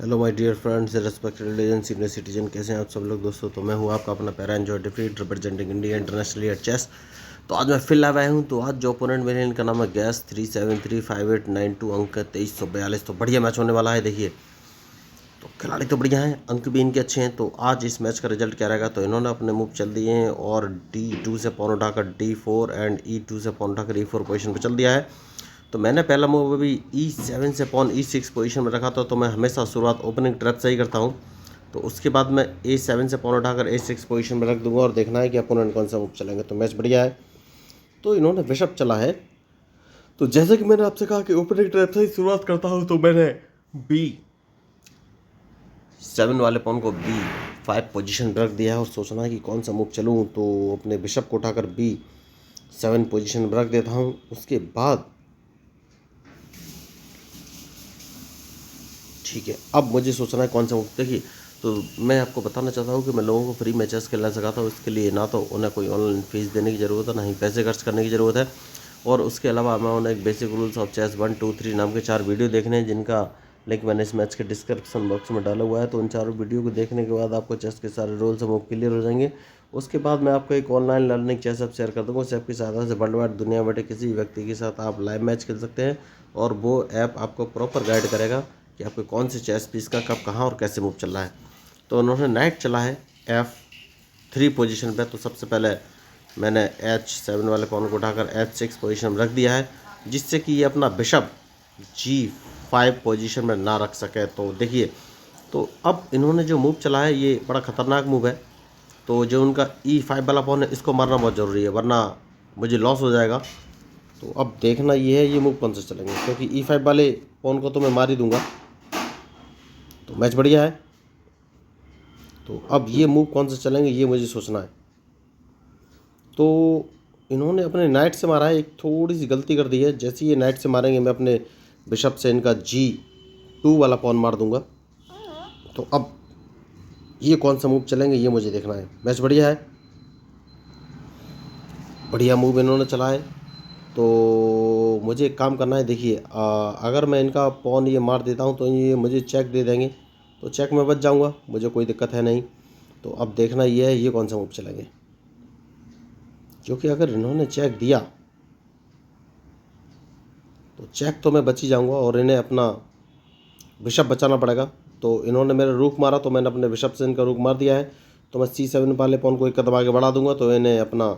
Hello my dear friends, respected legend, senior citizen, कैसे हैं आप सब लोग दोस्तों। तो मैं हूं आपका अपना पैरा enjoy defeat representing India internationally at chess. तो आज मैं फिर लाया आया हूं। तो आज जो ओपोनेंट मेरे इनका नाम है गैस 3735892, अंक 2342। तो बढ़िया मैच होने वाला है। देखिए, तो खिलाड़ी तो बढ़िया हैं, अंक भी इनके अच्छे हैं। तो आज इस मैच का रिजल्ट क्या रहेगा। तो इन्होंने अपने मूव चल दिए हैं और D2 से पॉन उठाकर D4 एंड E2 से पॉन उठाकर E4 पोजीशन पर चल दिया है। तो मैंने पहला मूव अभी E7 से पॉन E6 पोजीशन में रखा था। तो मैं हमेशा शुरुआत ओपनिंग ट्रैप से ही करता हूँ। तो उसके बाद मैं A7 से पॉन उठाकर A6 पोजीशन में रख दूंगा और देखना है कि अपोनेंट कौन सा मूव चलेंगे। तो मैच बढ़िया है। तो इन्होंने बिशप चला है। तो जैसे कि मैंने आपसे कहा कि ओपनिंग ट्रैप से ही शुरुआत करता हूँ, तो मैंने B7 वाले पॉन को B5 पोजीशन में रख दिया है और सोचना है कि कौन सा मूव चलूँ। तो अपने बिशप को उठाकर B7 पोजीशन में रख देता हूँ। उसके बाद ठीक है, अब मुझे सोचना है कौन सा मूव। देखिए, तो मैं आपको बताना चाहता हूँ कि मैं लोगों को फ्री मैचेस खेलना सिखाता हूँ। इसके लिए ना तो उन्हें कोई ऑनलाइन फीस देने की ज़रूरत है, ना ही पैसे खर्च करने की ज़रूरत है। और उसके अलावा मैं उन्हें एक बेसिक रूल्स ऑफ चेस 1, 2, 3 नाम के 4 वीडियो देखने हैं, जिनका लिंक मैंने इस मैच के डिस्क्रिप्शन बॉक्स में डाला हुआ है। तो उन चारों वीडियो को देखने के बाद आपको चेस के सारे रूल्स मूव क्लियर हो जाएंगे। उसके बाद मैं आपको एक online learning chess app share कर दूँगा। उस ऐप की सहायता से वर्ल्ड वाइड दुनिया में बैठे किसी भी व्यक्ति के साथ आप लाइव मैच खेल सकते हैं और वो ऐप आपको प्रॉपर गाइड करेगा कि आपके कौन से चेस पीस का कब कहाँ और कैसे मूव चल रहा है। तो उन्होंने नाइट चला है F3 पोजीशन पे। तो सबसे पहले मैंने H7 वाले पॉन को उठाकर H6 पोजीशन में रख दिया है, जिससे कि ये अपना बिशप G5 पोजीशन में ना रख सके। तो देखिए, तो अब इन्होंने जो मूव चला है ये बड़ा ख़तरनाक मूव है। तो जो उनका E5 वाला पॉन है, इसको मारना बहुत ज़रूरी है, वरना मुझे लॉस हो जाएगा। तो अब देखना ये है ये मूव कौन से चलेंगे, क्योंकि E5 वाले पॉन को तो मैं मार ही दूंगा। तो मैच बढ़िया है। तो अब ये मूव कौन से चलेंगे ये मुझे सोचना है। तो इन्होंने अपने नाइट से मारा है, एक थोड़ी सी गलती कर दी है। जैसे ये नाइट से मारेंगे, मैं अपने बिशप से इनका G2 वाला पॉन मार दूंगा। तो अब ये कौन सा मूव चलेंगे ये मुझे देखना है। मैच बढ़िया है, बढ़िया मूव इन्होंने चला है। तो मुझे एक काम करना है। देखिए, अगर मैं इनका पॉन ये मार देता हूँ तो ये मुझे चेक दे देंगे, तो चेक में बच जाऊँगा, मुझे कोई दिक्कत है नहीं। तो अब देखना ये है ये कौन सा मूव चलेंगे, क्योंकि अगर इन्होंने चेक दिया तो चेक तो मैं बच ही जाऊँगा और इन्हें अपना बिशप बचाना पड़ेगा। तो इन्होंने मेरा रूक मारा, तो मैंने अपने बिशप से इनका रूक मार दिया है। तो मैं C7 वाले पॉन को एक कदम आगे बढ़ा दूंगा, तो इन्हें अपना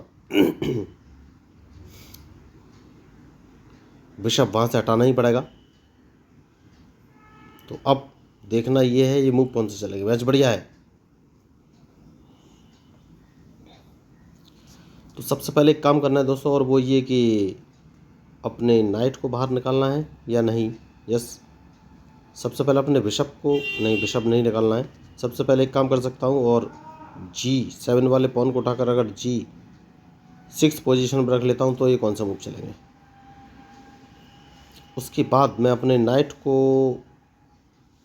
बिशप वहाँ से हटाना ही पड़ेगा। तो अब देखना ये है ये मूव कौन से चलेंगे। मैच बढ़िया है। तो सबसे पहले एक काम करना है दोस्तों, और वो ये कि अपने नाइट को बाहर निकालना है या नहीं। यस, सबसे पहले अपने बिशप को, नहीं बिशप नहीं निकालना है। सबसे पहले एक काम कर सकता हूँ और G7 वाले पॉन को उठाकर अगर G6 पोजीशन पर रख लेता हूँ, तो ये कौन सा मूव चलेंगे। उसके बाद मैं अपने नाइट को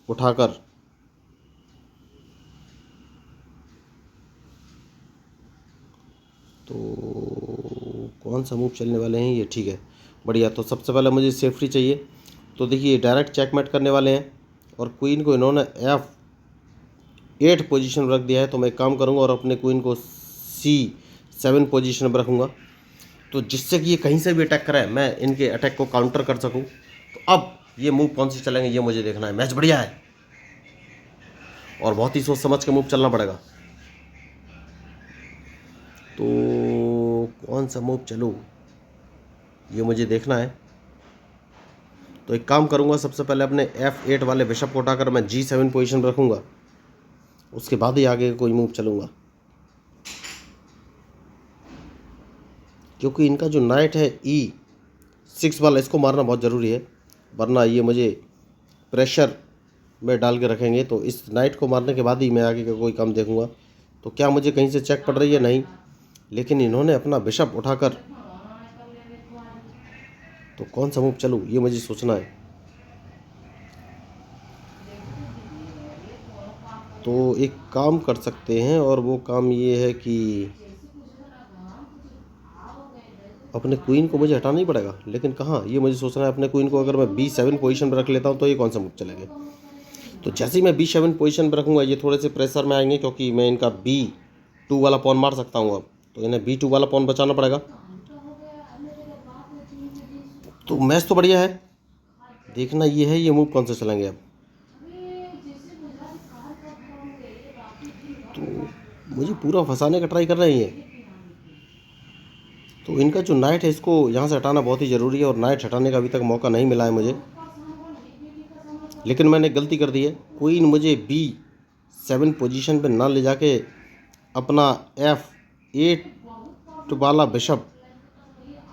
उठाकर तो कौन सा मूव चलने वाले हैं ये, ठीक है बढ़िया। तो सबसे पहले मुझे सेफ्टी चाहिए। तो देखिए, डायरेक्ट चेकमेट करने वाले हैं और क्वीन को इन्होंने F8 पोजीशन में रख दिया है। तो मैं एक काम करूंगा और अपने क्वीन को C7 पोजीशन पर रखूँगा, तो जिससे कि ये कहीं से भी अटैक करें, मैं इनके अटैक को काउंटर कर सकूँ। तो अब ये मूव कौन से चलेंगे ये मुझे देखना है। मैच बढ़िया है और बहुत ही सोच समझ के मूव चलना पड़ेगा। तो कौन सा मूव चलूँ ये मुझे देखना है। तो एक काम करूंगा, सबसे पहले अपने F8 वाले बिशप को उठाकर मैं G7 पोजीशन पर रखूंगा, उसके बाद ही आगे कोई मूव चलूंगा। क्योंकि इनका जो नाइट है E6 वाला, इसको मारना बहुत ज़रूरी है, वरना ये मुझे प्रेशर में डाल के रखेंगे। तो इस नाइट को मारने के बाद ही मैं आगे का कोई काम देखूंगा। तो क्या मुझे कहीं से चेक पड़ रही है, नहीं, लेकिन इन्होंने अपना बिशप उठाकर, तो कौन सा मूव चलूँ ये मुझे सोचना है। तो एक काम कर सकते हैं और वो काम ये है कि अपने क्वीन को मुझे हटाना ही पड़ेगा, लेकिन कहाँ ये मुझे सोचना है। अपने क्वीन को अगर मैं B7 पोजीशन पर रख लेता हूँ तो ये कौन सा मूव चलेंगे। तो जैसे ही मैं B7 पोजीशन पर रखूँगा ये थोड़े से प्रेशर में आएंगे, क्योंकि मैं इनका B2 वाला पॉन मार सकता हूँ अब, तो इन्हें B2 वाला पॉन बचाना पड़ेगा। तो मैच तो बढ़िया है, देखना ये है ये मूव कौन से चलेंगे अब। तो मुझे पूरा फंसाने का ट्राई कर रहे हैं ये। तो इनका जो नाइट है इसको यहाँ से हटाना बहुत ही ज़रूरी है, और नाइट हटाने का अभी तक मौका नहीं मिला है मुझे, लेकिन मैंने गलती कर दी है। क्वीन मुझे B7 पोजीशन पे ना ले जाके अपना F8 वाला बिशप,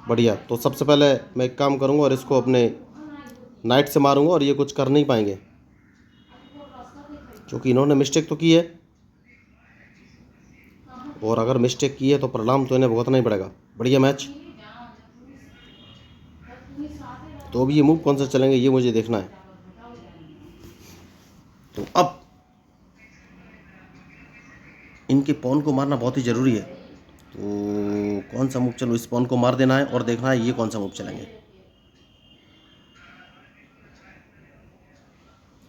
बढ़िया। तो सबसे पहले मैं एक काम करूँगा और इसको अपने नाइट से मारूंगा, और ये कुछ कर नहीं पाएंगे, क्योंकि इन्होंने मिस्टेक तो की है, और अगर मिस्टेक की है तो परिणाम तो इन्हें भुगतना ही पड़ेगा। बढ़िया मैच। तो अब ये मूव कौन सा चलेंगे ये मुझे देखना है। तो अब इनके पॉन को मारना बहुत ही ज़रूरी है। तो कौन सा मूव चलो, इस पॉन को मार देना है और देखना है ये कौन सा मूव चलेंगे।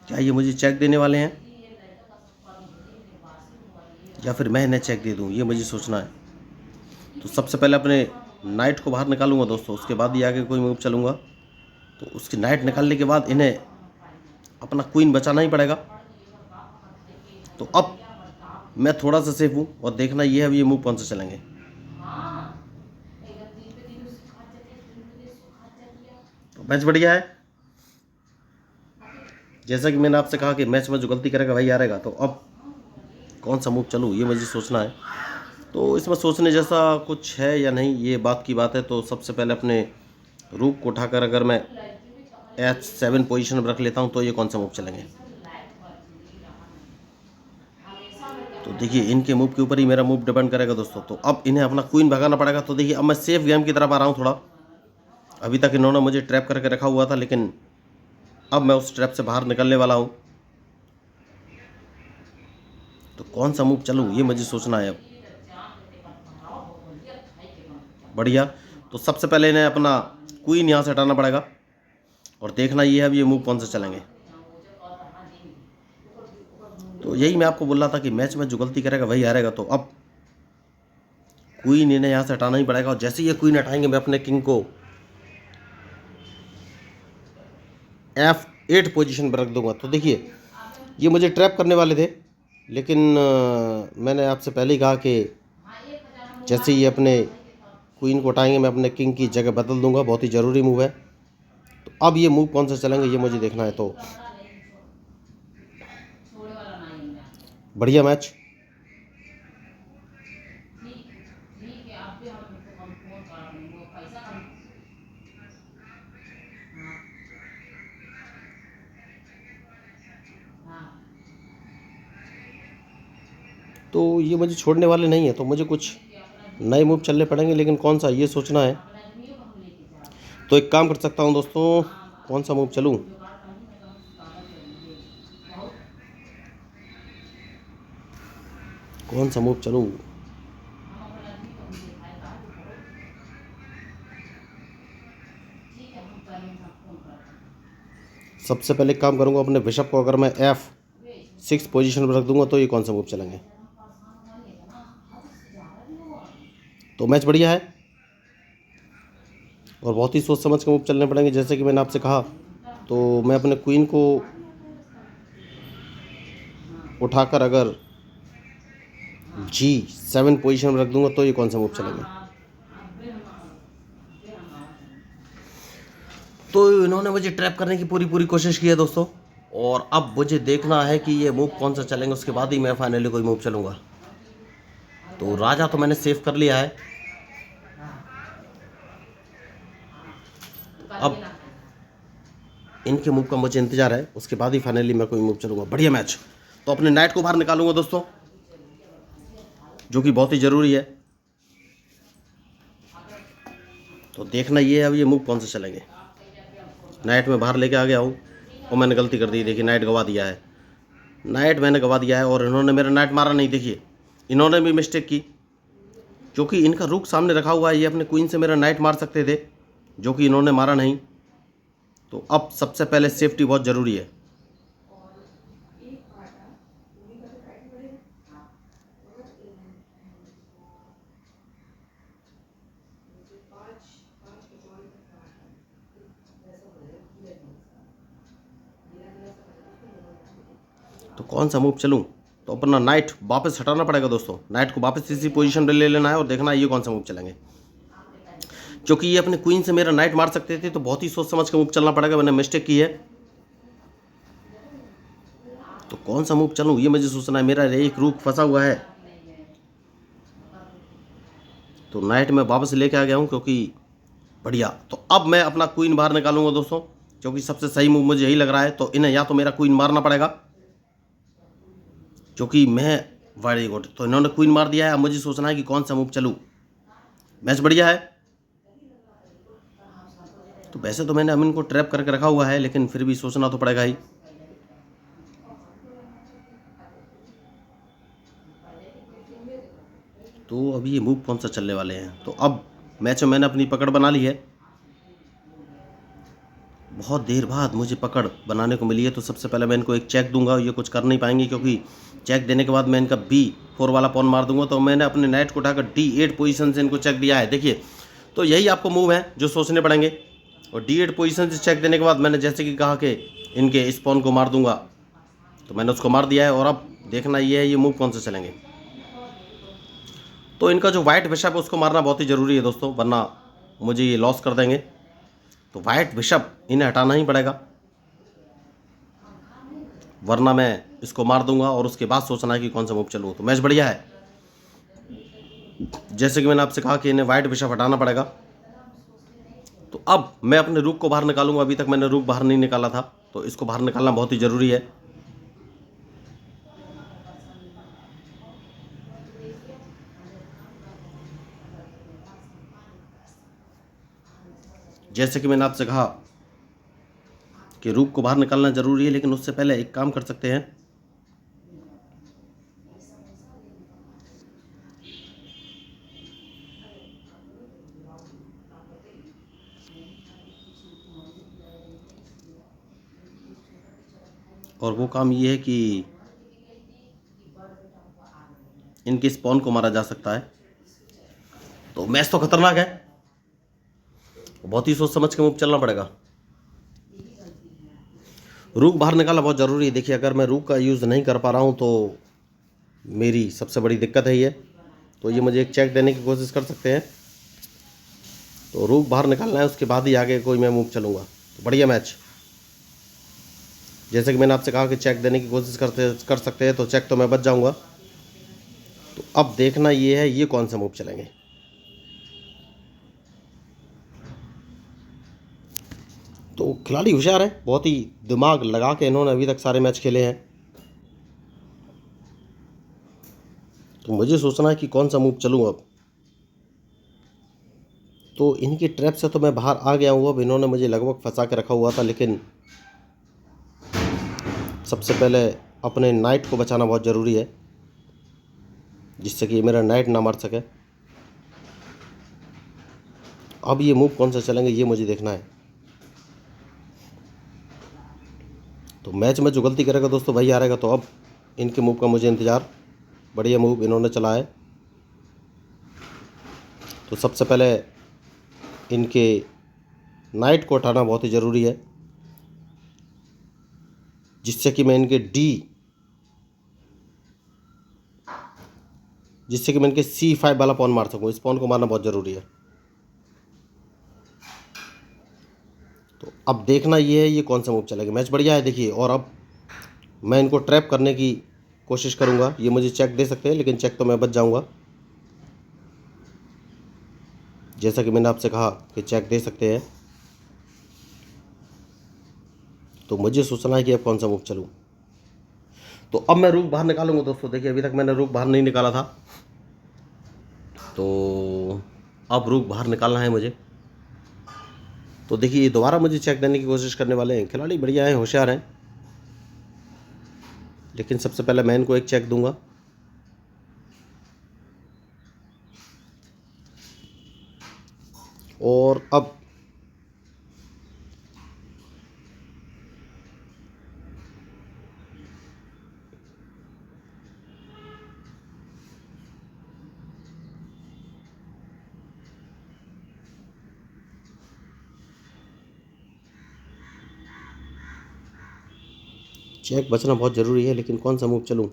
क्या ये मुझे चेक देने वाले हैं, या फिर मैं इन्हें चेक दे दूं, ये मुझे सोचना है। तो सबसे पहले अपने नाइट को बाहर निकालूंगा दोस्तों, उसके बाद ही आगे कोई मूव चलूँगा। तो उसकी नाइट निकालने के बाद इन्हें अपना क्वीन बचाना ही पड़ेगा। तो अब मैं थोड़ा सा सेफ हूँ, और देखना ये है ये मूव कौन से चलेंगे। तो मैच बढ़िया है, जैसा कि मैंने आपसे कहा कि मैच में जो गलती करेगा वही हारेगा। तो अब कौन सा मूव चलूँ ये मुझे सोचना है। तो इसमें सोचने जैसा कुछ है या नहीं, ये बात की बात है। तो सबसे पहले अपने रूक को उठाकर अगर मैं H7 पोजीशन में रख लेता हूँ तो ये कौन सा मूव चलेंगे। तो देखिए इनके मूव के ऊपर ही मेरा मूव डिपेंड करेगा दोस्तों। तो अब इन्हें अपना क्वीन भगाना पड़ेगा। तो देखिए अब मैं सेफ गेम की तरफ आ रहा हूँ थोड़ा। अभी तक इन्होंने मुझे ट्रैप करके रखा हुआ था, लेकिन अब मैं उस ट्रैप से बाहर निकलने वाला हूँ। तो कौन सा मूव चलूँ ये मुझे सोचना है अब। बढ़िया। तो सबसे पहले इन्हें अपना क्वीन यहाँ से हटाना पड़ेगा, और देखना ये है अब ये मूव कौन से चलेंगे। तो यही मैं आपको बोल रहा था कि मैच में जो गलती करेगा वही हारेगा। तो अब क्वीन इन्हें यहाँ से हटाना ही पड़ेगा, और जैसे ये क्वीन हटाएंगे मैं अपने किंग को F8 पोजीशन पर रख दूंगा। तो देखिए ये मुझे ट्रैप करने वाले थे, लेकिन मैंने आपसे पहले ही कहा कि जैसे ये अपने क्वीन को हटाएंगे मैं अपने किंग की जगह बदल दूंगा। बहुत ही ज़रूरी मूव है। तो अब ये मूव कौन सा चलेंगे ये मुझे देखना है। तो बढ़िया मैच। तो ये मुझे छोड़ने वाले नहीं है, तो मुझे कुछ नए मूव चलने पड़ेंगे, लेकिन कौन सा ये सोचना है। तो एक काम कर सकता हूँ दोस्तों, कौन सा मूव चलूँ। कौन सा मूव चलूँ। सबसे पहले एक काम करूँगा, अपने बिशप को अगर मैं F6 पोजीशन पर रख दूंगा तो ये कौन सा मूव चलेंगे। तो मैच बढ़िया है, और बहुत ही सोच समझ के मूव चलने पड़ेंगे। जैसे कि मैंने आपसे कहा, तो मैं अपने क्वीन को उठाकर अगर G7 पोजीशन में रख दूंगा तो ये कौन सा मूव चलेंगे। तो इन्होंने मुझे ट्रैप करने की पूरी कोशिश की है दोस्तों, और अब मुझे देखना है कि ये मूव कौन सा चलेंगे, उसके बाद ही मैं फाइनली कोई मूव चलूँगा। तो राजा तो मैंने सेव कर लिया है। अब इनके मूव का मुझे इंतजार है, उसके बाद ही फाइनली मैं कोई मूव चलूँगा। बढ़िया मैच। तो अपने नाइट को बाहर निकालूंगा दोस्तों, जो कि बहुत ही ज़रूरी है। तो देखना ये है अब ये मूव कौन से चलेंगे। नाइट में बाहर लेके आ गया हूँ, और मैंने गलती कर दी। देखिए नाइट गवा दिया है, नाइट मैंने गवा दिया है, और इन्होंने मेरा नाइट मारा नहीं। देखिए इन्होंने भी मिस्टेक की, क्योंकि इनका रुक सामने रखा हुआ है। ये अपने क्वीन से मेरा नाइट मार सकते थे, जो कि इन्होंने मारा नहीं। तो अब सबसे पहले सेफ्टी बहुत ज़रूरी है। तो कौन सा मूव चलूँ? तो अपना नाइट वापस हटाना पड़ेगा दोस्तों, नाइट को वापस इसी पोजीशन पे ले लेना है और देखना है ये कौन सा मूव चलेंगे। क्योंकि ये अपने क्वीन से मेरा नाइट मार सकते थे, तो बहुत ही सोच समझ के मूव चलना पड़ेगा, मैंने मिस्टेक की है। तो कौन सा मूव चलूँ ये मुझे सोचना है, मेरा एक रूक फंसा हुआ है। तो नाइट में वापस लेके आ गया हूँ क्योंकि बढ़िया। तो अब मैं अपना क्वीन बाहर निकालूंगा दोस्तों, क्योंकि सबसे सही मूव मुझे यही लग रहा है। तो इन्हें या तो मेरा क्वीन मारना पड़ेगा, क्योंकि मैं वेरी गुड, तो इन्होंने क्वीन मार दिया है। अब मुझे सोचना है कि कौन सा मूव चलूँ। मैच बढ़िया है। तो वैसे तो मैंने अमीन को ट्रैप करके रखा हुआ है, लेकिन फिर भी सोचना तो पड़ेगा ही। तो अभी ये मूव कौन सा चलने वाले हैं। तो अब मैच में मैंने अपनी पकड़ बना ली है। बहुत देर बाद मुझे पकड़ बनाने को मिली है। तो सबसे पहले मैं इनको एक चेक दूंगा, ये कुछ कर नहीं पाएंगे, क्योंकि चेक देने के बाद मैं इनका B4 वाला पॉन मार दूंगा। तो मैंने अपने नाइट को उठाकर D8 पोजीशन से इनको चेक दिया है, देखिए। तो यही आपको मूव है जो सोचने पड़ेंगे। और D8 पोजीशन से चेक देने के बाद मैंने जैसे कि कहा कि इनके इस पॉन को मार दूंगा, तो मैंने उसको मार दिया है। और अब देखना ये है ये मूव कौन से चलेंगे। तो इनका जो वाइट बिशप है उसको मारना बहुत ही ज़रूरी है दोस्तों, वरना मुझे ये लॉस कर देंगे। तो वाइट बिशप इन्हें हटाना ही पड़ेगा, वरना मैं इसको मार दूंगा और उसके बाद सोचना है कि कौन सा मूव चलूँ। तो मैच बढ़िया है। जैसे कि मैंने आपसे कहा कि इन्हें वाइट बिशप हटाना पड़ेगा। तो अब मैं अपने रूक को बाहर निकालूंगा। अभी तक मैंने रूक बाहर नहीं निकाला था, तो इसको बाहर निकालना बहुत ही ज़रूरी है। जैसे कि मैंने आपसे कहा कि रूक को बाहर निकालना ज़रूरी है, लेकिन उससे पहले एक काम कर सकते हैं। और वो काम ये है कि इनके स्पॉन को मारा जा सकता है। तो मैच तो खतरनाक है, बहुत ही सोच समझ के मूव चलना पड़ेगा। रूक बाहर निकालना बहुत ज़रूरी है। देखिए, अगर मैं रूक का यूज़ नहीं कर पा रहा हूँ तो मेरी सबसे बड़ी दिक्कत है ये। तो ये मुझे एक चेक देने की कोशिश कर सकते हैं। तो रूक बाहर निकालना है, उसके बाद ही आगे कोई मैं मूव चलूँगा। तो बढ़िया मैच। जैसे कि मैंने आपसे कहा कि चेक देने की कोशिश कर सकते हैं, तो चेक तो मैं बच जाऊँगा। तो अब देखना ये है ये कौन सा मूव चलेंगे। तो खिलाड़ी होशियार है, बहुत ही दिमाग लगा के इन्होंने अभी तक सारे मैच खेले हैं। तो मुझे सोचना है कि कौन सा मूव चलूँ अब। तो इनकी ट्रैप से तो मैं बाहर आ गया हूँ। अब इन्होंने मुझे लगभग फंसा के रखा हुआ था, लेकिन सबसे पहले अपने नाइट को बचाना बहुत ज़रूरी है, जिससे कि मेरा नाइट ना मर सके। अब ये मूव कौन सा चलेंगे ये मुझे देखना है। तो मैच में जो गलती करेगा दोस्तों वही हारेगा। तो अब इनके मूव का मुझे इंतज़ार। बढ़िया मूव इन्होंने चला है। तो सबसे पहले इनके नाइट को हटाना बहुत ही ज़रूरी है, जिससे कि मैं इनके C5 वाला पॉन मार सकूँ। इस पॉन को मारना बहुत ज़रूरी है। तो अब देखना ये है ये कौन सा मूव चलेगा। मैच बढ़िया है देखिए। और अब मैं इनको ट्रैप करने की कोशिश करूँगा। ये मुझे चेक दे सकते हैं, लेकिन चेक तो मैं बच जाऊँगा। जैसा कि मैंने आपसे कहा कि चेक दे सकते हैं। तो मुझे सोचना है कि अब कौन सा मूव चलूँ। तो अब मैं रूक बाहर निकालूंगा दोस्तों। देखिए, अभी तक मैंने रूक बाहर नहीं निकाला था, तो अब रूक बाहर निकालना है मुझे। तो देखिए, ये दोबारा मुझे चेक देने की कोशिश करने वाले हैं। खिलाड़ी बढ़िया हैं, होशियार हैं, लेकिन सबसे पहले मैं इनको एक चेक दूंगा। और अब चेक बचना बहुत ज़रूरी है, लेकिन कौन सा मूव चलूँ?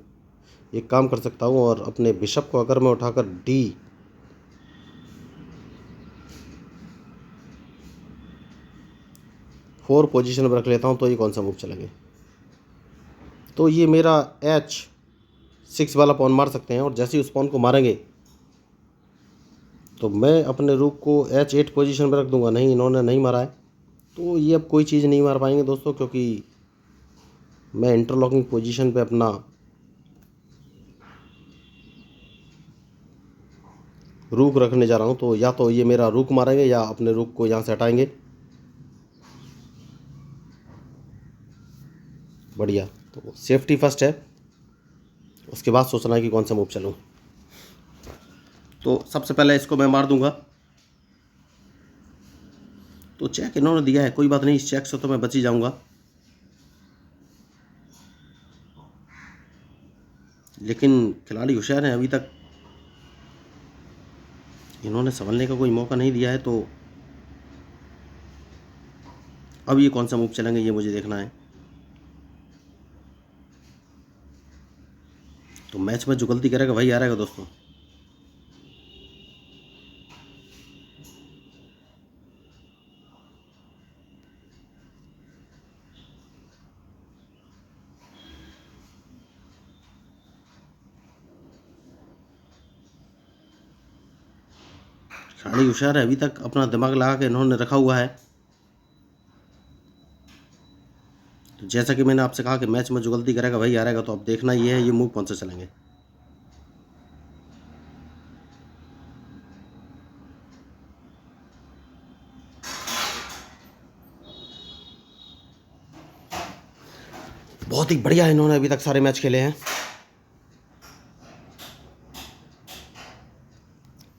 एक काम कर सकता हूँ, और अपने बिशप को अगर मैं उठाकर D4 पोजीशन में रख लेता हूँ तो ये कौन सा मूव चलेंगे? तो ये मेरा H6 वाला पॉन मार सकते हैं, और जैसे ही उस पॉन को मारेंगे तो मैं अपने रूक को H8 पोजीशन में रख दूंगा। नहीं, इन्होंने नहीं मारा है, तो ये अब कोई चीज़ नहीं मार पाएंगे दोस्तों, क्योंकि मैं इंटरलॉकिंग पोजीशन पे अपना रूक रखने जा रहा हूँ। तो या तो ये मेरा रूक मारेंगे या अपने रूक को यहाँ से हटाएंगे। बढ़िया, तो सेफ्टी फर्स्ट है, उसके बाद सोचना है कि कौन सा मूव चलूँ। तो सबसे पहले इसको मैं मार दूंगा। तो चेक इन्होंने दिया है, कोई बात नहीं, इस चेक से तो मैं बच ही जाऊंगा, लेकिन खिलाड़ी होशियार हैं, अभी तक इन्होंने संभलने का कोई मौका नहीं दिया है। तो अब ये कौन सा मूव चलेंगे ये मुझे देखना है। तो मैच में जो गलती करेगा वही हारेगा दोस्तों। खिलाड़ी होशियार है, अभी तक अपना दिमाग लगा के इन्होंने रखा हुआ है। तो जैसा कि मैंने आपसे कहा कि मैच में जो गलती करेगा वही हारेगा, तो अब देखना ये है ये मूव कौन सा चलेंगे। बहुत ही बढ़िया इन्होंने अभी तक सारे मैच खेले हैं।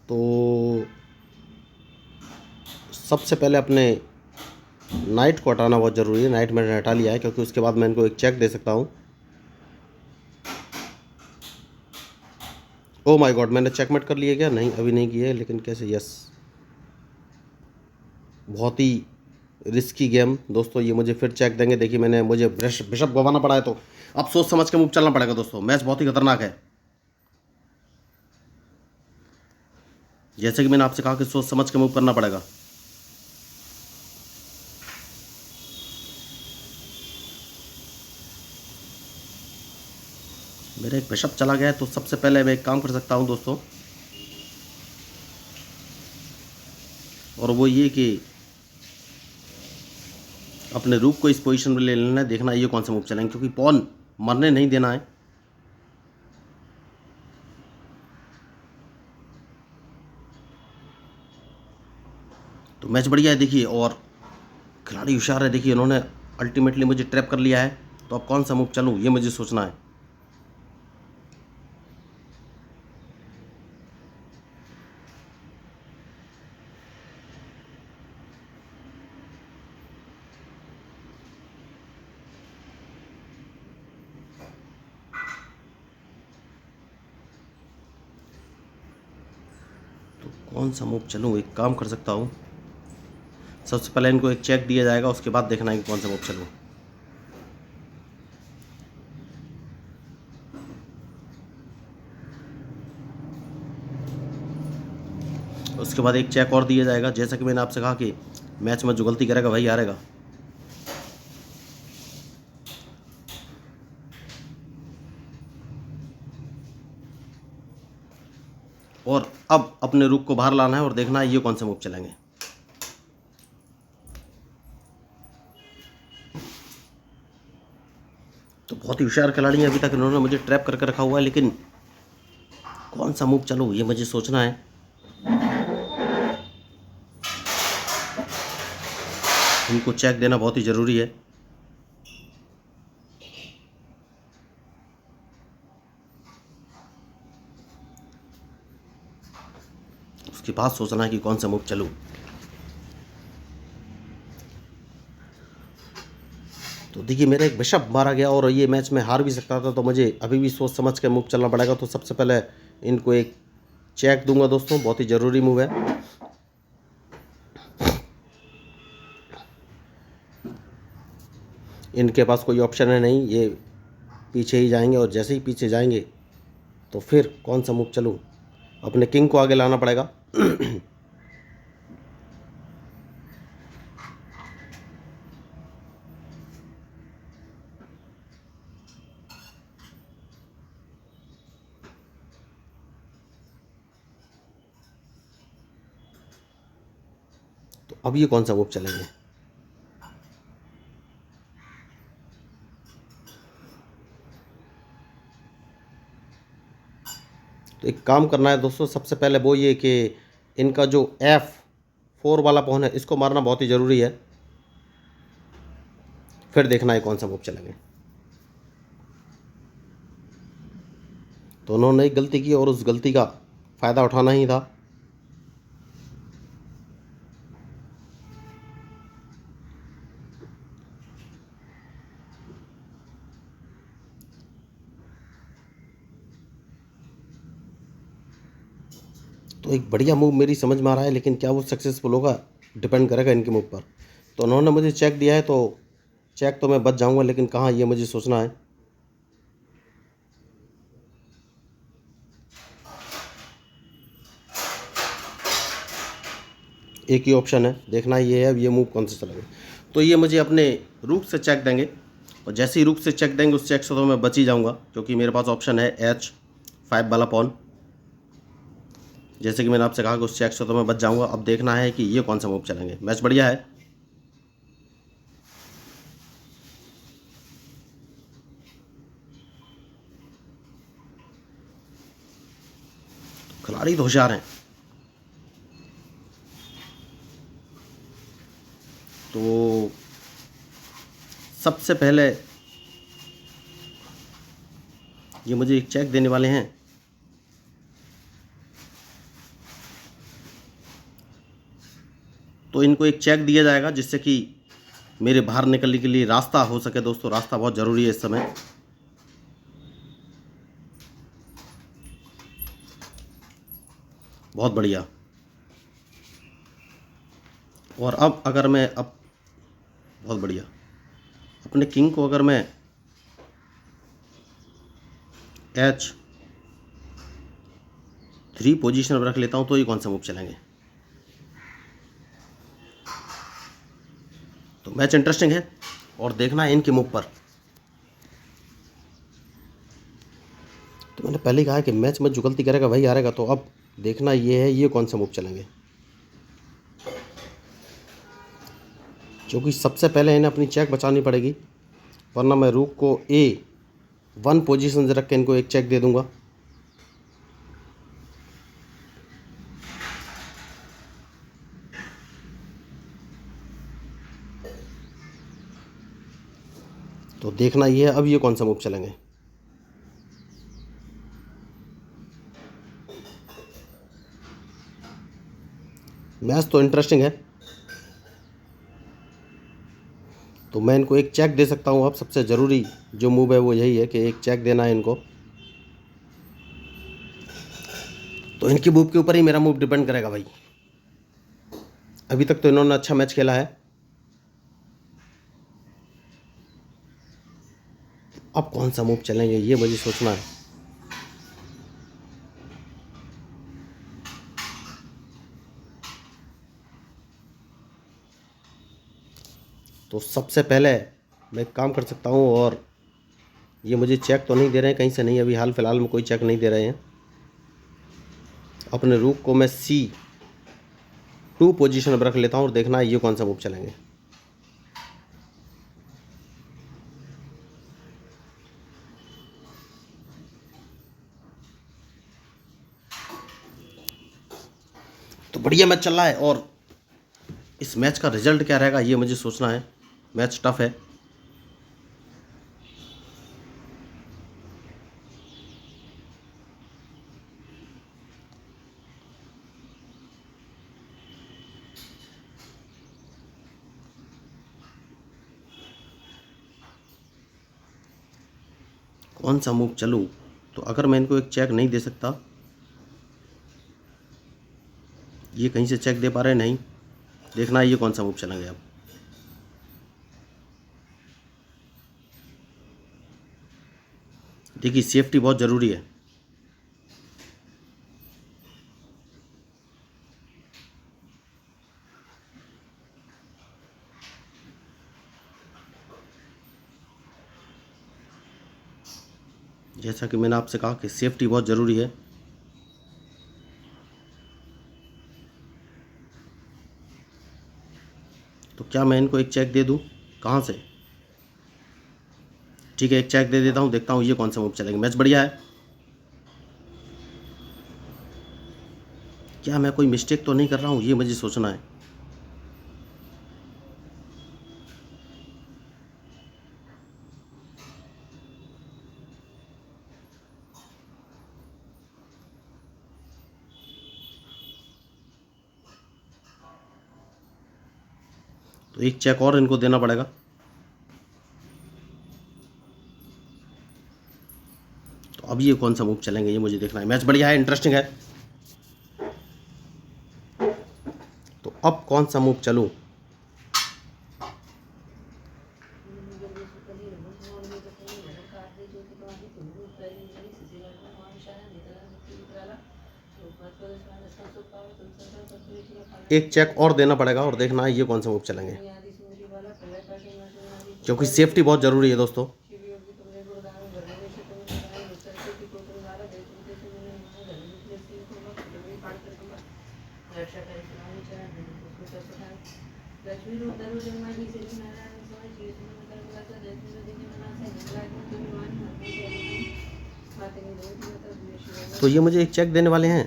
तो सबसे पहले अपने नाइट को हटाना बहुत ज़रूरी है। नाइट मैंने हटा लिया है, क्योंकि उसके बाद मैं इनको एक चेक दे सकता हूँ। ओ माय गॉड, मैंने चेकमेट कर लिया क्या? नहीं, अभी नहीं किया है, लेकिन कैसे? यस, बहुत ही रिस्की गेम दोस्तों। ये मुझे फिर चेक देंगे। देखिए, मुझे बिशप गंवाना पड़ा है, तो अब सोच समझ के मूव चलना पड़ेगा दोस्तों। मैच बहुत ही खतरनाक है, जैसे कि मैंने आपसे कहा कि सोच समझ के मूव करना पड़ेगा। मेरा एक बिशप चला गया है, तो सबसे पहले मैं एक काम कर सकता हूं दोस्तों, और वो ये कि अपने रूक को इस पोजीशन में ले लेना है। देखना ये कौन सा मूव चलेंगे, क्योंकि पॉन मरने नहीं देना है। तो मैच बढ़िया है देखिए, और खिलाड़ी होशियार है। देखिए, इन्होंने अल्टीमेटली मुझे ट्रैप कर लिया है। तो अब कौन सा मूव चलूँ ये मुझे सोचना है। तो कौन सा मूव चलूँ, एक काम कर सकता हूँ, सबसे पहले इनको एक चेक दिया जाएगा, उसके बाद देखना है कि कौन सा मूव चलूँ। उसके बाद एक चेक और दिया जाएगा। जैसा कि मैंने आपसे कहा कि मैच में जो गलती करेगा वही हारेगा। और अब अपने रुक को बाहर लाना है और देखना है ये कौन सा मूव चलेंगे। तो बहुत ही होशियार खिलाड़ी हैं, अभी तक इन्होंने मुझे ट्रैप करके रखा हुआ है, लेकिन कौन सा मूव चलूँ ये मुझे सोचना है। इनको चेक देना बहुत ही ज़रूरी है। उसके बाद सोचना है कि कौन सा मूव चलूँ। तो देखिए, मेरा एक बिशप मारा गया और ये मैच में हार भी सकता था, तो मुझे अभी भी सोच समझ के मूव चलना पड़ेगा। तो सबसे पहले इनको एक चेक दूंगा दोस्तों, बहुत ही ज़रूरी मूव है। इनके पास कोई ऑप्शन है नहीं, ये पीछे ही जाएंगे और जैसे ही पीछे जाएंगे तो फिर कौन सा मूव चलूँ, अपने किंग को आगे लाना पड़ेगा। तो अब ये कौन सा मूव चलेंगे। तो एक काम करना है दोस्तों, सबसे पहले वो ये कि इनका जो F4 वाला पॉन है इसको मारना बहुत ही ज़रूरी है, फिर देखना है कौन सा मूव चलेंगे। तो उन्होंने एक गलती की और उस गलती का फ़ायदा उठाना ही था। तो एक बढ़िया मूव मेरी समझ में आ रहा है, लेकिन क्या वो सक्सेसफुल होगा डिपेंड करेगा इनके मूव पर। तो उन्होंने मुझे चेक दिया है, तो चेक तो मैं बच जाऊंगा, लेकिन कहाँ ये मुझे सोचना है। एक ही ऑप्शन है, देखना ये है अब ये मूव कौन सा चलेंगे। तो ये मुझे अपने रूक से चेक देंगे, और जैसे ही रूक से चेक देंगे उस चेक से तो मैं बच ही जाऊंगा, क्योंकि मेरे पास ऑप्शन है H5 वाला पॉन। जैसे कि मैंने आपसे कहा कि उस चेक से तो मैं बच जाऊंगा। अब देखना है कि ये कौन सा मूव चलेंगे। मैच बढ़िया है। खिलाड़ी तो होशियार हैं। तो सबसे पहले ये मुझे एक चेक देने वाले हैं। तो इनको एक चेक दिया जाएगा जिससे कि मेरे बाहर निकलने के लिए रास्ता हो सके। दोस्तों रास्ता बहुत ज़रूरी है इस समय। बहुत बढ़िया। और अब अगर मैं बहुत बढ़िया, अपने किंग को अगर मैं H3 पोजीशन पर रख लेता हूँ तो ये कौन सा मूव चलेंगे। तो मैच इंटरेस्टिंग है और देखना है इनके मूव पर। तो मैंने पहले ही कहा कि मैच में जो गलती करेगा वही हारेगा। तो अब देखना ये है ये कौन सा मूव चलेंगे, क्योंकि सबसे पहले इन्हें अपनी चेक बचानी पड़ेगी, वरना मैं रूक को A1 पोजीशन से रख के इनको एक चेक दे दूंगा। तो देखना ये है अब ये कौन सा मूव चलेंगे। मैच तो इंटरेस्टिंग है। तो मैं इनको एक चेक दे सकता हूँ। अब सबसे ज़रूरी जो मूव है वो यही है कि एक चेक देना है इनको। तो इनकी मूव के ऊपर ही मेरा मूव डिपेंड करेगा भाई। अभी तक तो इन्होंने अच्छा मैच खेला है। अब कौन सा मूव चलेंगे ये मुझे सोचना है। तो सबसे पहले मैं एक काम कर सकता हूँ, और ये मुझे चेक तो नहीं दे रहे हैं कहीं से, नहीं अभी हाल फिलहाल में कोई चेक नहीं दे रहे हैं। अपने रूक को मैं C2 पोजीशन पर रख लेता हूँ और देखना है ये कौन सा मूव चलेंगे। तो बढ़िया मैच चल रहा है, और इस मैच का रिजल्ट क्या रहेगा ये मुझे सोचना है। मैच टफ है। कौन सा मूव चलूँ। तो अगर मैं इनको एक चेक नहीं दे सकता, ये कहीं से चेक दे पा रहे नहीं, देखना है ये कौन सा मूव चलेंगे अब। देखिए सेफ्टी बहुत ज़रूरी है। जैसा कि मैंने आपसे कहा कि सेफ्टी बहुत ज़रूरी है। तो क्या मैं इनको एक चेक दे दूं? कहाँ से? ठीक है, एक चेक दे देता हूं, देखता हूं ये कौन सा मूव चलेंगे। मैच बढ़िया है। क्या मैं कोई मिस्टेक तो नहीं कर रहा हूं, ये मुझे सोचना है। तो एक चेक और इनको देना पड़ेगा। तो अब ये कौन सा मूव चलेंगे, ये मुझे देखना है। मैच बढ़िया है, इंटरेस्टिंग है। तो अब कौन सा मूव चलूं? एक चेक और देना पड़ेगा और देखना है ये कौन सा मूव चलेंगे, क्योंकि सेफ्टी बहुत ज़रूरी है दोस्तों। तो ये मुझे एक चेक देने वाले हैं,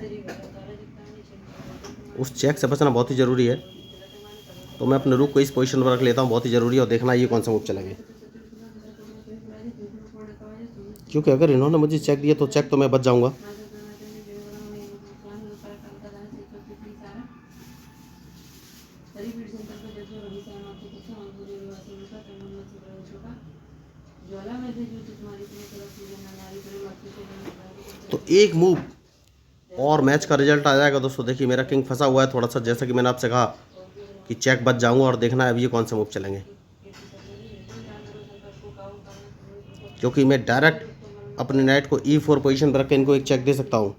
उस चेक से बचना बहुत ही ज़रूरी है। तो मैं अपने रुक को इस पोजीशन पर रख लेता हूँ, बहुत ही ज़रूरी है। और देखना ये कौन सा मूव चलेंगे, क्योंकि अगर इन्होंने मुझे चेक दिया तो चेक तो मैं बच जाऊँगा। तो एक मूव और मैच का रिजल्ट आ जाएगा दोस्तों। देखिए मेरा किंग फंसा हुआ है थोड़ा सा, जैसा कि मैंने आपसे कहा कि चेक बच जाऊंगा। और देखना है अब ये कौन सा मूव चलेंगे, क्योंकि मैं डायरेक्ट अपने नाइट को E4 पोजीशन पर रख के इनको एक चेक दे सकता हूँ।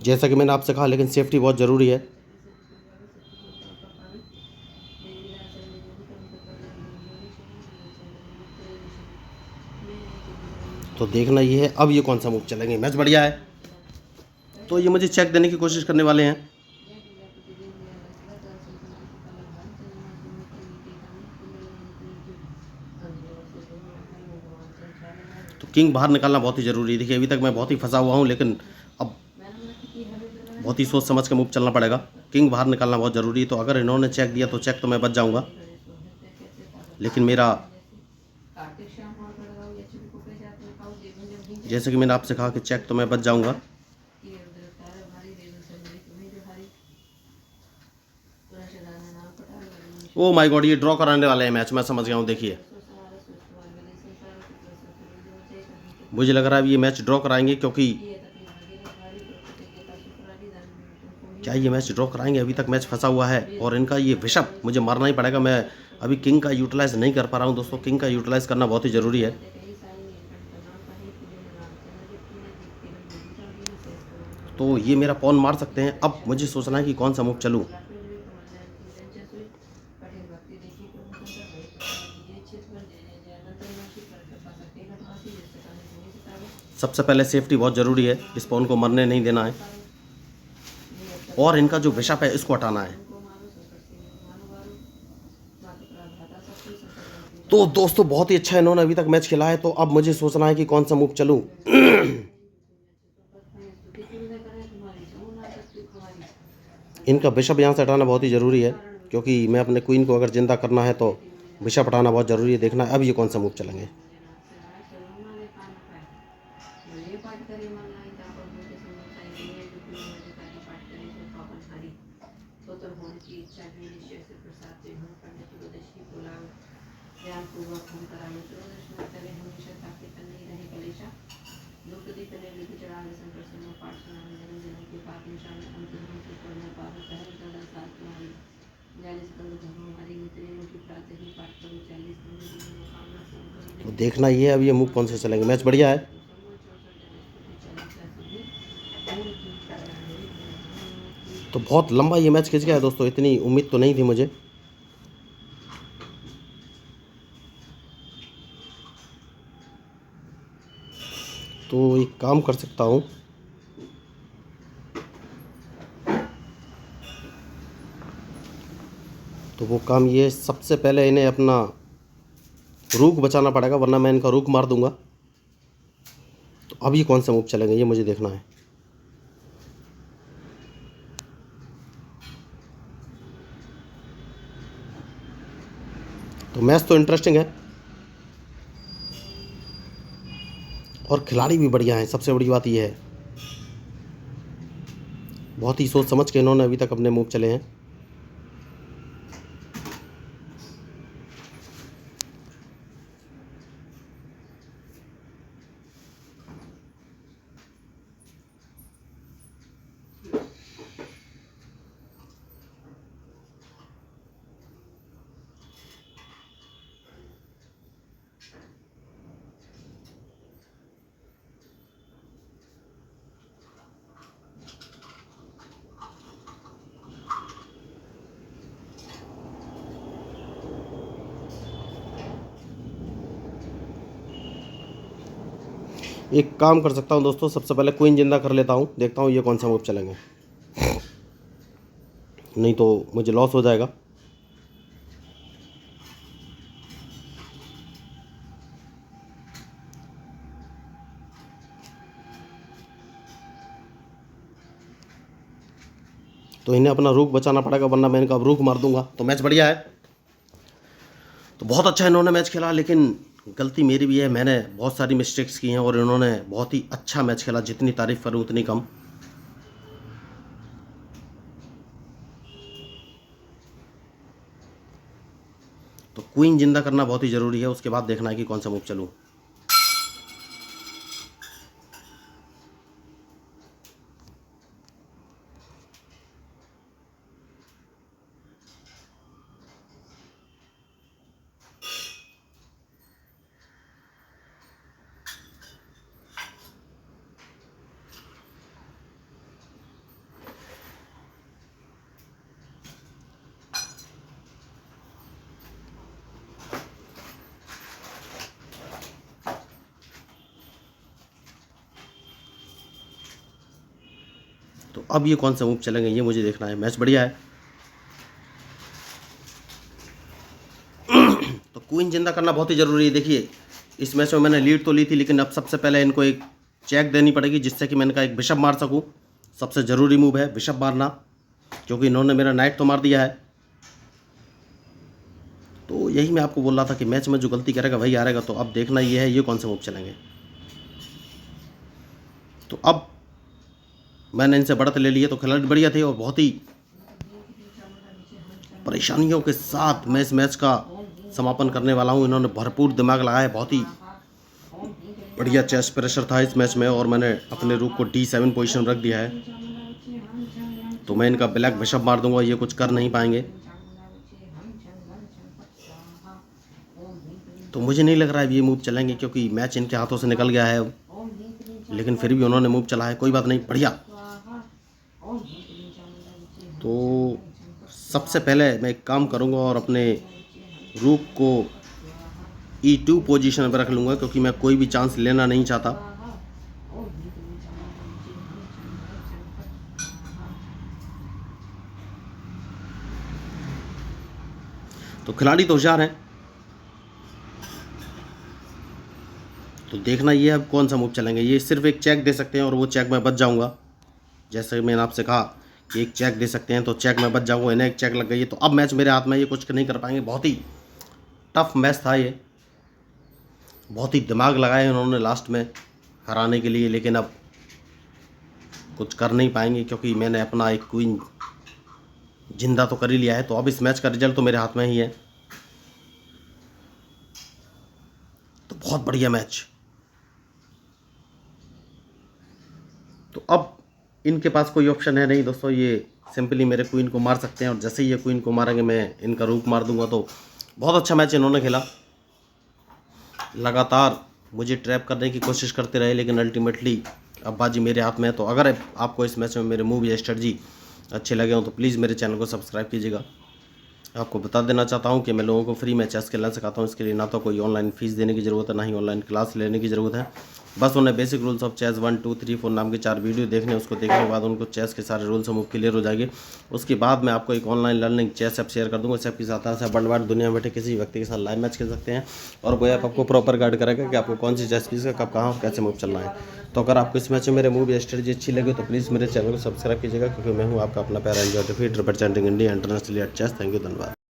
जैसा कि मैंने आपसे कहा, लेकिन सेफ्टी बहुत ज़रूरी है। तो देखना ये है अब ये कौन सा मूव चलेंगे। मैच बढ़िया है। तो ये मुझे चेक देने की कोशिश करने वाले हैं। तो किंग बाहर निकालना बहुत ही ज़रूरी है। देखिए अभी तक मैं बहुत ही फंसा हुआ हूँ, लेकिन अब बहुत ही सोच समझ के मूव चलना पड़ेगा। किंग बाहर निकालना बहुत ज़रूरी है। तो अगर इन्होंने चेक दिया तो चेक तो मैं बच जाऊँगा, लेकिन मेरा, जैसे कि मैंने आपसे कहा कि चेक तो मैं बच जाऊँगा। ओ माय गॉड, ये ड्रॉ कराने वाले हैं मैच, मैं समझ गया हूँ। देखिए मुझे लग रहा है ये मैच ड्रॉ कराएंगे, क्योंकि क्या ये मैच ड्रॉ कराएंगे? अभी तक मैच फंसा हुआ है और इनका ये बिशप मुझे मारना ही पड़ेगा। मैं अभी किंग का यूटिलाइज़ नहीं कर पा रहा हूँ दोस्तों। किंग का यूटिलाइज़ करना बहुत ही ज़रूरी है। तो ये मेरा पॉन मार सकते हैं। अब मुझे सोचना है कि कौन सा मूव चलूँ। सबसे पहले सेफ्टी बहुत ज़रूरी है, इस पॉन को मरने नहीं देना है, और इनका जो बिशप है इसको हटाना है। तो दोस्तों बहुत ही अच्छा इन्होंने अभी तक मैच खेला है। तो अब मुझे सोचना है कि कौन सा मूव चलूँ। इनका बिशप यहाँ से हटाना बहुत ही ज़रूरी है, क्योंकि मैं अपने क्वीन को अगर जिंदा करना है तो बिशप हटाना बहुत ज़रूरी है। देखना अब ये कौन सा मूव चलेंगे। तो देखना ये है अब ये मूव कौन से चलेंगे। मैच बढ़िया है। तो बहुत लंबा ये मैच खिंच गया है दोस्तों, इतनी उम्मीद तो नहीं थी मुझे। तो एक काम कर सकता हूँ, तो वो काम ये, सबसे पहले इन्हें अपना रूक बचाना पड़ेगा, वरना मैं इनका रूक मार दूंगा। तो अब ये कौन सा मूव चलेंगे ये मुझे देखना है। तो मैच तो इंटरेस्टिंग है और खिलाड़ी भी बढ़िया हैं, सबसे बड़ी बात ये है। बहुत ही सोच समझ के इन्होंने अभी तक अपने मूव चले हैं। एक काम कर सकता हूँ दोस्तों, सबसे पहले क्वीन जिंदा कर लेता हूँ, देखता हूँ ये कौन सा मूव चलेंगे, नहीं तो मुझे लॉस हो जाएगा। तो इन्हें अपना रूक बचाना पड़ेगा, वरना मैं इनका अब रूक मार दूंगा। तो मैच बढ़िया है, तो बहुत अच्छा इन्होंने मैच खेला, लेकिन गलती मेरी भी है, मैंने बहुत सारी मिस्टेक्स की हैं और इन्होंने बहुत ही अच्छा मैच खेला, जितनी तारीफ करूं उतनी कम। तो क्वीन जिंदा करना बहुत ही ज़रूरी है, उसके बाद देखना है कि कौन सा मूव चलूँ। तो अब ये कौन सा मूव चलेंगे ये मुझे देखना है। मैच बढ़िया है। तो क्वीन जिंदा करना बहुत ही ज़रूरी है। देखिए इस मैच में मैंने लीड तो ली थी, लेकिन अब सबसे पहले इनको एक चेक देनी पड़ेगी, जिससे कि मैं इनका एक बिशप मार सकूं। सबसे ज़रूरी मूव है बिशप मारना, क्योंकि इन्होंने मेरा नाइट तो मार दिया है। तो यही मैं आपको बोल रहा था कि मैच में जो गलती करेगा वही हारेगा। तो अब देखना ये है ये कौन सा मूव चलेंगे। तो अब मैंने इनसे बढ़त ले ली है, तो खिलाड़ी बढ़िया थे और बहुत ही परेशानियों के साथ मैं इस मैच का समापन करने वाला हूं। इन्होंने भरपूर दिमाग लगाया है, बहुत ही बढ़िया चेस प्रेशर था इस मैच में, और मैंने अपने रूक को D7 पोजीशन में रख दिया है। तो मैं इनका ब्लैक बिशप मार दूंगा, ये कुछ कर नहीं पाएंगे। तो मुझे नहीं लग रहा है ये मूव चलेंगे, क्योंकि मैच इनके हाथों से निकल गया है, लेकिन फिर भी उन्होंने मूव चला है, कोई बात नहीं, बढ़िया। तो सबसे पहले मैं एक काम करूंगा और अपने रूक को E2 पोजीशन पर रख लूँगा, क्योंकि मैं कोई भी चांस लेना नहीं चाहता। तो खिलाड़ी तो होशियार हैं, तो देखना ये अब कौन सा मूव चलेंगे। ये सिर्फ एक चेक दे सकते हैं और वो चेक में बच जाऊंगा। जैसे मैंने आपसे कहा कि एक चेक दे सकते हैं, तो चेक में बच जाऊंगा। इन्हें एक चेक लग गई है, तो अब मैच मेरे हाथ में, ये कुछ नहीं कर पाएंगे। बहुत ही टफ मैच था ये, बहुत ही दिमाग लगाए उन्होंने लास्ट में हराने के लिए, लेकिन अब कुछ कर नहीं पाएंगे, क्योंकि मैंने अपना एक क्वीन जिंदा तो कर ही लिया है। तो अब इस मैच का रिजल्ट तो मेरे हाथ में ही है। तो बहुत बढ़िया मैच। तो अब इनके पास कोई ऑप्शन है नहीं दोस्तों, ये सिंपली मेरे क्वीन को मार सकते हैं, और जैसे ही ये क्वीन को मारेंगे मैं इनका रूक मार दूंगा। तो बहुत अच्छा मैच इन्होंने खेला, लगातार मुझे ट्रैप करने की कोशिश करते रहे, लेकिन अल्टीमेटली अब बाजी मेरे हाथ में है। तो अगर आपको इस मैच में मेरे मूव या स्ट्रेटजी अच्छे लगे हों तो प्लीज़ मेरे चैनल को सब्सक्राइब कीजिएगा। आपको बता देना चाहता हूं कि मैं लोगों को फ्री में चेस खेलना सिखाता हूं। इसके लिए ना तो कोई ऑनलाइन फीस देने की ज़रूरत है, ना ही ऑनलाइन क्लास लेने की ज़रूरत है। बस उन्हें बेसिक रूल्स ऑफ चेस 1 2 3 4 नाम के 4 वीडियो देखने, उसको देखने के बाद उनको चेस के सारे रूल्स मूव क्लियर हो जाएंगे। उसके बाद मैं आपको एक online learning chess app share कर दूंगा। इस ऐप की सहायता से वर्ल्ड वाइड दुनिया में बैठे किसी व्यक्ति के साथ लाइव मैच खेल सकते हैं, और वो ऐप आपको प्रॉपर गाइड करेगा कि आपको कौन सी चेस पीस का कब कहाँ और कैसे मूव चलना है। तो अगर आपको इस मैच में मेरे मूव या स्ट्रेटजी अच्छी लगे तो प्लीज़ मेरे चैनल को सब्सक्राइब कीजिएगा, क्योंकि मैं हूँ आपका अपना प्यारा enjoy defeat representing India internationally at chess. Thank you, धन्यवाद।